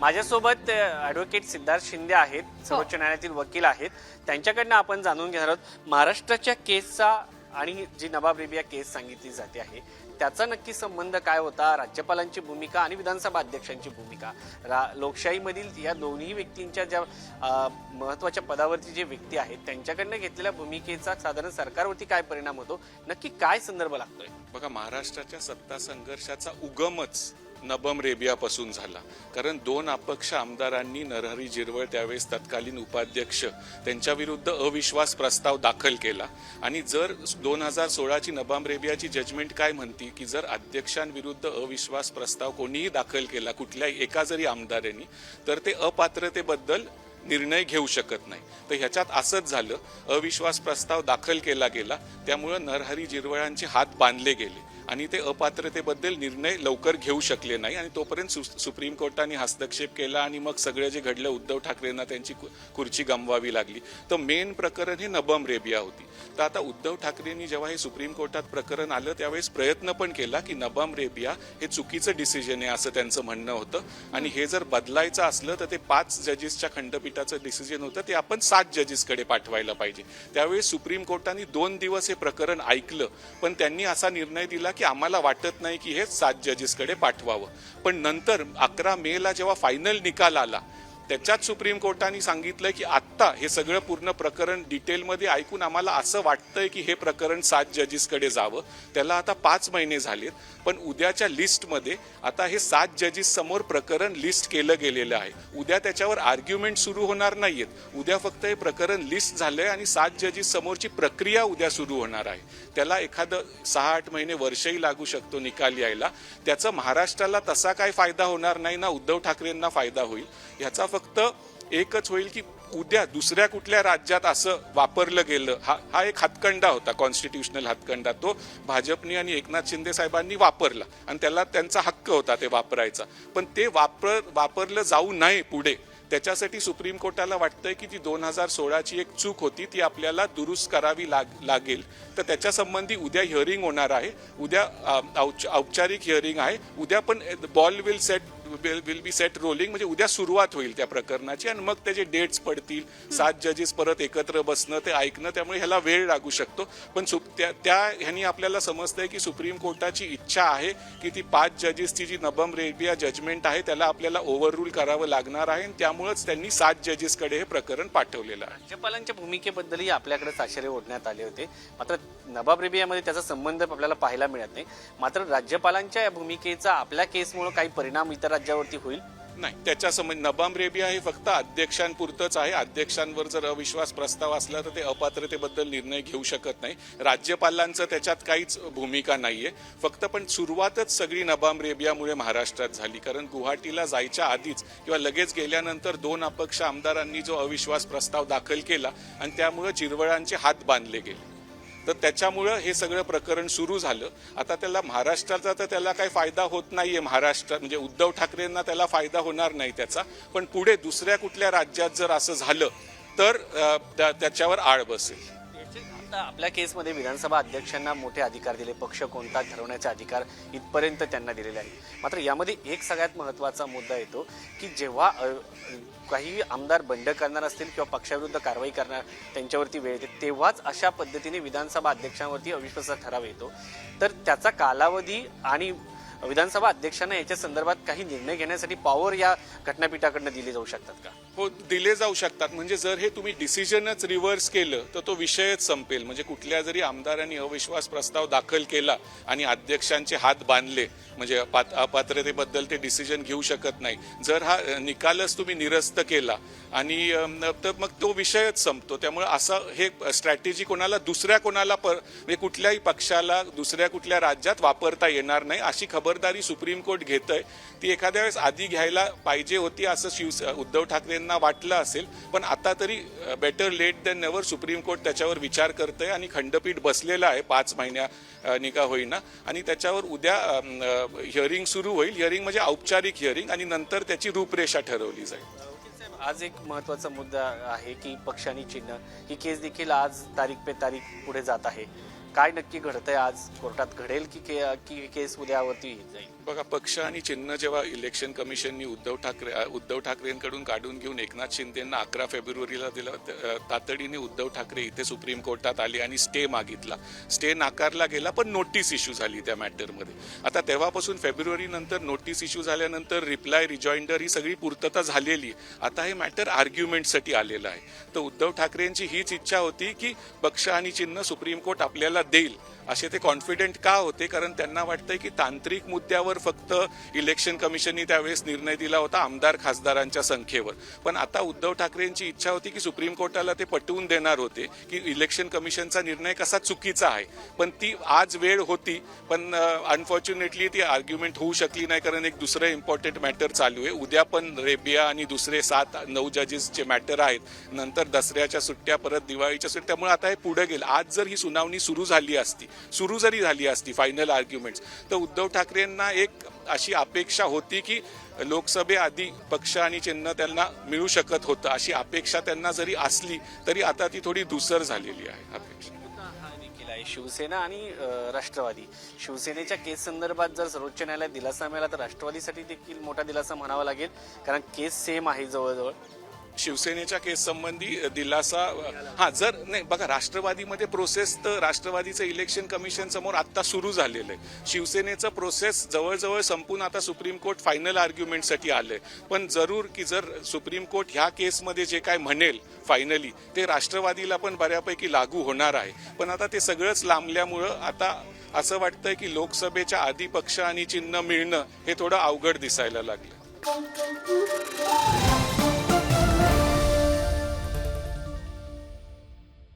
माझ्यासोबत ॲडव्होकेट सिद्धार्थ शिंदे आहेत, सर्वोच्च न्यायालयातील वकील आहेत. त्यांच्याकडनं आपण जाणून घेणार आहोत महाराष्ट्राच्या केसचा आणि जी नवाब रेबिया केस सांगितली जाते आहे त्याचा नक्की संबंध काय होता, राज्यपालांची भूमिका आणि विधानसभा अध्यक्षांची भूमिका. लोकशाहीमधील या दोन्ही व्यक्तींच्या ज्या महत्त्वाच्या पदावरती जे व्यक्ती आहेत त्यांच्याकडनं घेतलेल्या भूमिकेचा साधारण सरकारवरती काय परिणाम होतो, नक्की काय संदर्भ लागतोय. बघा, महाराष्ट्राच्या सत्ता संघर्षाचा उगमच नबम रेबियापासून झाला. कारण दोन अपक्ष आमदारांनी नरहरी झिरवळ, त्यावेळेस तत्कालीन उपाध्यक्ष, त्यांच्या विरुद्ध अविश्वास प्रस्ताव दाखल केला. आणि जर 2016ची नबम रेबियाची जजमेंट काय म्हणती की जर अध्यक्षांविरुद्ध अविश्वास प्रस्ताव कोणीही दाखल केला, कुठल्याही एका जरी आमदारांनी, तर ते अपात्रतेबद्दल निर्णय घेऊ शकत नाही. तर ह्याच्यात असंच झालं, अविश्वास प्रस्ताव दाखल केला गेला, त्यामुळे नरहरी झिरवळांचे हात बांधले गेले आणि ते अपात्रतेबद्दल निर्णय लवकर घेऊ शकले नाही. आणि तोपर्यंत सुप्रीम कोर्टाने हस्तक्षेप केला आणि मग सगळं जे घडलं, उद्धव ठाकरेंना त्यांची खुर्ची गमवावी लागली. तर मेन प्रकरण हे नबम रेबिया होती. तर आता उद्धव ठाकरेंनी जेव्हा हे सुप्रीम कोर्टात प्रकरण आलं त्यावेळेस प्रयत्न पण केला की नबम रेबिया हे चुकीचं डिसिजन आहे असं त्यांचं म्हणणं होतं. आणि हे जर बदलायचं असलं तर ते 5 जजेसच्या खंडपीठाचं डिसिजन होतं, ते आपण 7 जजेसकडे पाठवायला पाहिजे. त्यावेळेस सुप्रीम कोर्टाने 2 दिवस हे प्रकरण ऐकलं, पण त्यांनी असा निर्णय दिला की आम्हाला वाटत नाही की हे 7 जजेसकडे पाठवावं. पण नंतर 11 मेला जेव्हा फायनल निकाल आला त्याच्यात सुप्रीम कोर्टाने सांगितलं की आत्ता हे सगळं पूर्ण प्रकरण डिटेलमध्ये ऐकून आम्हाला असं वाटतंय की हे प्रकरण 7 जजेसकडे जावं. त्याला आता 5 महिने झालेत, पण उद्याच्या लिस्टमध्ये आता हे 7 जजेस समोर प्रकरण लिस्ट केलं गेलेलं आहे. उद्या त्याच्यावर आर्ग्युमेंट सुरू होणार नाहीयेत. उद्या फक्त हे प्रकरण लिस्ट झालंय आणि 7 जजेस समोरची प्रक्रिया उद्या सुरू होणार आहे. त्याला एखादं 6-8 महिने, वर्षही लागू शकतो निकाल यायला. त्याचा महाराष्ट्राला तसा काय फायदा होणार नाही ना उद्धव ठाकरेंना फायदा होईल. ह्याचा फक्त एकच होईल की उद्या दुसऱ्या कुठल्या राज्यात असं वापरलं गेलं, हा एक हातखंडा होता, कॉन्स्टिट्यूशनल हातखंडा. तो भाजपनी आणि एकनाथ शिंदे साहेबांनी वापरला आणि त्याला त्यांचा हक्क होता ते वापरायचा. पण ते वापरलं जाऊ नये पुढे, त्याच्यासाठी सुप्रीम कोर्टाला वाटतंय की ती 2016ची एक चूक होती, ती आपल्याला दुरुस्त करावी लागेल. तर त्याच्या संबंधी उद्या हिअरिंग होणार आहे. उद्या औपचारिक हिअरिंग आहे. उद्या पण ball will be set rolling, म्हणजे उद्या सुरुवात होईल त्या प्रकरणाची आणि मग त्याचे डेट्स पडतील. 7 जजेस परत एकत्र बसणं, ते ऐकणं, त्यामुळे ह्याला वेळ लागू शकतो. पण त्या ह्यानी आपल्याला समजतंय की सुप्रीम कोर्टाची इच्छा आहे की ती 5 जजेसची जी नबम रेबिया जजमेंट आहे त्याला आपल्याला ओव्हररूल करावं लागणार आहे. त्यामुळेच त्यांनी 7 जजेसकडे हे प्रकरण पाठवलेलं आहे. राज्यपालांच्या भूमिकेबद्दलही आपल्याकडे साशरे ओढण्यात आले होते, मात्र नवाब रेबियामध्ये त्याचा संबंध आपल्याला पाहायला मिळत नाही. मात्र राज्यपालांच्या या भूमिकेचा आपल्या केसमुळे काही परिणाम इतर राज्यावरती होईल? नाही, त्याच्या नबाम रेबिया हे फक्त अध्यक्षांपुरतंच आहे. अध्यक्षांवर जर अविश्वास प्रस्ताव असला तर ते अपात्रतेबद्दल निर्णय घेऊ शकत नाही. राज्यपालांचं त्याच्यात काहीच भूमिका नाहीये. फक्त पण सुरुवातच सगळी नबाम रेबियामुळे महाराष्ट्रात झाली. कारण गुवाहाटीला जायच्या आधीच किंवा लगेच गेल्यानंतर 2 अपक्ष आमदारांनी जो अविश्वास प्रस्ताव दाखल केला आणि त्यामुळे झिरवळांचे हात बांधले गेले. तर त्याच्यामुळं हे सगळं प्रकरण सुरू झालं. आता त्याला महाराष्ट्राचा तर त्याला काही फायदा होत नाहीये. महाराष्ट्रात म्हणजे उद्धव ठाकरेंना त्याला फायदा होणार नाही त्याचा. पण पुढे दुसऱ्या कुठल्या राज्यात जर असं झालं तर त्याच्यावर आळ बसेल. आता आपल्या केसमध्ये विधानसभा अध्यक्षांना मोठे अधिकार दिले, पक्ष कोणता ठरवण्याचे अधिकार इथपर्यंत त्यांना दिलेले आहे. मात्र यामध्ये एक सगळ्यात महत्त्वाचा मुद्दा येतो की जेव्हा काही आमदार बंड करणार असतील किंवा पक्षाविरुद्ध कारवाई करणार त्यांच्यावरती वेळ येते, तेव्हाच अशा पद्धतीने विधानसभा अध्यक्षांवरती अविश्वासाचा ठराव येतो. तर त्याचा कालावधी आणि विधानसभा अध्यक्षांना याच्या संदर्भात काही निर्णय घेण्यासाठी पॉवर या घटनापीठाकडनं दिले जाऊ शकतात का? हो, दिले जाऊ शकतात. म्हणजे जर हे तुम्ही डिसिजनच रिव्हर्स केलं तर तो विषयच संपेल. म्हणजे कुठल्या जरी आमदारांनी अविश्वास प्रस्ताव दाखल केला आणि अध्यक्षांचे हात बांधले, म्हणजे अपात्रतेबद्दल ते डिसिजन घेऊ शकत नाही, जर हा निकालच तुम्ही निरस्त केला आणि तर मग तो विषयच संपतो. त्यामुळे असं हे स्ट्रॅटेजी दुसऱ्या कोणाला म्हणजे कुठल्याही पक्षाला दुसऱ्या कुठल्या राज्यात वापरता येणार नाही, अशी खबरदारी सुप्रीम कोर्ट घेतंय. ती एखाद्या वेळेस आधी घ्यायला पाहिजे होती असं उद्धव ठाकरेंना वाटलं असेल, पण आता तरी better late than never Supreme Court त्याच्यावर विचार करतंय आणि खंडपीठ बसलेलं आहे 5 महिन्यानी का होईना. आणि त्याच्यावर उद्या हिअरिंग सुरू होईल. हिअरिंग म्हणजे औपचारिक हिअरिंग आणि नंतर त्याची रूपरेषा ठरवली जाईल. आज एक महत्त्वाचा मुद्दा आहे की पक्ष आणि चिन्ह ही केस देखील आज तारीख पे तारीख पुढे जात आहे. काय नक्की घडतंय आज कोर्टात? घडेल की केस उद्यावरती जाईल? बघा, पक्ष आणि चिन्ह जेव्हा इलेक्शन कमिशननी उद्धव ठाकरेंकडून काढून घेऊन एकनाथ शिंदेंना 11 फेब्रुवारीला दिलं, तातडीने उद्धव ठाकरे इथे सुप्रीम कोर्टात आले आणि स्टे मागितला. स्टे नाकारला गेला, पण नोटीस इश्यू झाली त्या मॅटरमध्ये. आता तेव्हापासून फेब्रुवारी नंतर नोटीस इश्यू झाल्यानंतर रिप्लाय, रिजॉइंडर ही सगळी पूर्तता झालेली. आता हे मॅटर आर्ग्युमेंटसाठी आलेलं आहे. तर उद्धव ठाकरेंची हीच इच्छा होती की पक्ष आणि चिन्ह सुप्रीम कोर्ट आपल्याला देईल. असे ते कॉन्फिडेंट का होते? कारण त्यांना वाटतंय की तांत्रिक मुद्द्यावर फक्त इलेक्शन कमिशननी त्यावेळेस निर्णय दिला होता, आमदार खासदारांच्या संख्येवर. पण आता उद्धव ठाकरेंची इच्छा होती की सुप्रीम कोर्टाला ते पटवून देणार होते की इलेक्शन कमिशनचा निर्णय कसा चुकीचा आहे. पण ती आज वेळ होती, पण अनफॉर्च्युनेटली ती आर्ग्युमेंट होऊ शकली नाही, कारण एक दुसरं इम्पॉर्टंट मॅटर चालू आहे. उद्या पण रेबिया आणि दुसरे 7-9 जजेसचे मॅटर आहेत. नंतर दसऱ्याच्या सुट्ट्या, परत दिवाळीच्या सुट्ट्या. त्यामुळे आता हे पुढे गेलं. आज जर ही सुनावणी सुरू जरी झाली असती फायनल आर्ग्युमेंट्स, तर उद्धव ठाकरेंना एक अशी अपेक्षा होती की लोकसभेआधी पक्ष आणि चिन्ह त्यांना मिळू शकत होतं. अशी अपेक्षा त्यांना जरी असली तरी आता ती थोडी धूसर झालेली आहे अपेक्षा. शिवसेना आणि राष्ट्रवादी, शिवसेनेच्या केस संदर्भात जर सर्वोच्च न्यायालयात दिलासा मिळाला तर राष्ट्रवादीसाठी देखील मोठा दिलासा म्हणावा लागेल, कारण केस सेम आहे जवळजवळ. शिवसेनेच्या केस संबंधी दिलासा जर नाही, बघा, राष्ट्रवादीमध्ये प्रोसेस तर राष्ट्रवादीचं इलेक्शन कमिशन समोर आता सुरू झालेलं आहे. शिवसेनेचं प्रोसेस जवळजवळ संपून आता सुप्रीम कोर्ट फायनल आर्ग्युमेंटसाठी आलंय. पण जरूर की जर सुप्रीम कोर्ट ह्या केसमध्ये जे काय म्हणेल फायनली, ते राष्ट्रवादीला पण बऱ्यापैकी लागू होणार आहे. पण आता ते सगळंच लांबल्यामुळं आता असं वाटतंय की लोकसभेच्या आधी पक्ष आणि चिन्ह मिळणं हे थोडं अवघड दिसायला लागलं.